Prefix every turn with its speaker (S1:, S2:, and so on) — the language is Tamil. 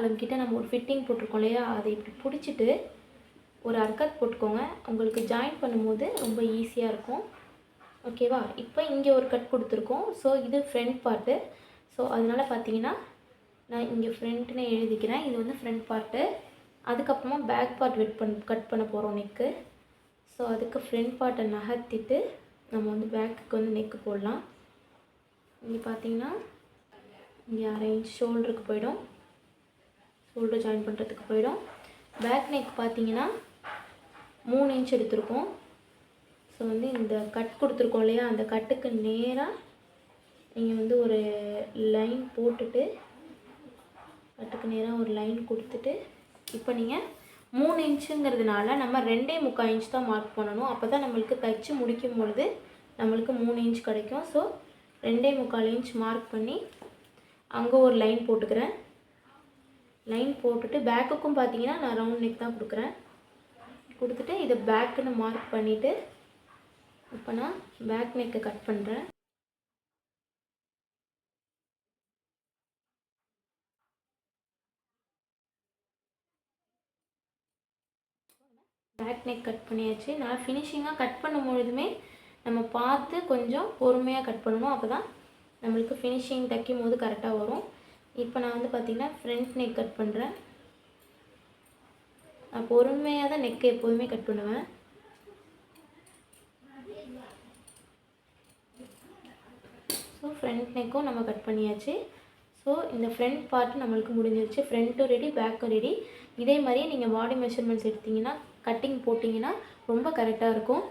S1: அளவுக்கிட்ட நம்ம ஒரு ஃபிட்டிங் போட்டிருக்கோம் இல்லையா, அதை இப்படி பிடிச்சிட்டு ஒரு அர்க்கத் போட்டுக்கோங்க. உங்களுக்கு ஜாயின் பண்ணும்போது ரொம்ப ஈஸியாக இருக்கும். ஓகேவா? இப்போ இங்கே ஒரு கட் கொடுத்துருக்கோம். ஸோ இது ஃப்ரண்ட் பார்ட்டு. ஸோ அதனால் பார்த்தீங்கன்னா நான் இங்கே ஃப்ரண்ட்னு எழுதிக்கிறேன். இது வந்து ஃப்ரண்ட் பார்ட்டு. அதுக்கப்புறமா பேக் பார்ட் கட் பண்ண போகிறோம் நெக்கு. ஸோ அதுக்கு ஃப்ரண்ட் பார்ட்டை நகர்த்திட்டு நம்ம வந்து பேக்குக்கு வந்து நெக்கு போடலாம். இங்கே பார்த்தீங்கன்னா இங்கே 1/2 இன்ச் ஷோல்டருக்கு போயிடும். ஷோல்டர் ஜாயின் பண்ணுறதுக்கு போயிடும். பேக் நெக் பார்த்தீங்கன்னா 3 இன்ச் எடுத்திருக்கோம். ஸோ வந்து இந்த கட் கொடுத்துருக்கோம் இல்லையா, அந்த கட்டுக்கு நேராக நீங்கள் வந்து ஒரு லைன் போட்டுட்டு கட்டுக்கு நேராக ஒரு லைன் கொடுத்துட்டு இப்போ நீங்கள் 3 இன்ச்சுங்கிறதுனால நம்ம 2.25 இன்ச் தான் மார்க் பண்ணணும். அப்போ தான் நம்மளுக்கு தைச்சி முடிக்கும் பொழுது நம்மளுக்கு 3 இன்ச் கிடைக்கும். ஸோ 2.25 இன்ச் மார்க் பண்ணி அங்கே ஒரு லைன் போட்டுக்கிறேன். லைன் போட்டுட்டு பேக்குக்கும் பார்த்தீங்கன்னா நான் ரவுண்ட் நெக் தான் கொடுக்குறேன். கொடுத்துட்டு இதை பேக்குன்னு மார்க் பண்ணிவிட்டு இப்போ நான் பேக் நெக்கை கட் பண்ணுறேன். பேக் நெக் கட் பண்ணியாச்சு. நான் ஃபினிஷிங்காக கட் பண்ணும்பொழுதுமே நம்ம பார்த்து கொஞ்சம் பொறுமையாக கட் பண்ணணும். அப்போ தான் நம்மளுக்கு ஃபினிஷிங் தைக்கும் போது கரெக்டாக வரும். இப்போ நான் வந்து பார்த்திங்கன்னா ஃப்ரண்ட் நெக் கட் பண்ணுறேன். நான் பொறுமையாக தான் நெக்கை எப்போதுமே கட் பண்ணுவேன். ஸோ ஃப்ரண்ட் நெக்கும் நம்ம கட் பண்ணியாச்சு. ஸோ இந்த ஃப்ரண்ட் பார்ட் நம்மளுக்கு முடிஞ்சிருச்சு. ஃப்ரண்ட்டும் ரெடி, பேக்கும் ரெடி. இதே மாதிரியே நீங்கள் பாடி மெஷர்மெண்ட்ஸ் எடுத்திங்கன்னா கட்டிங் போட்டிங்கன்னா ரொம்ப கரெக்டாக இருக்கும்.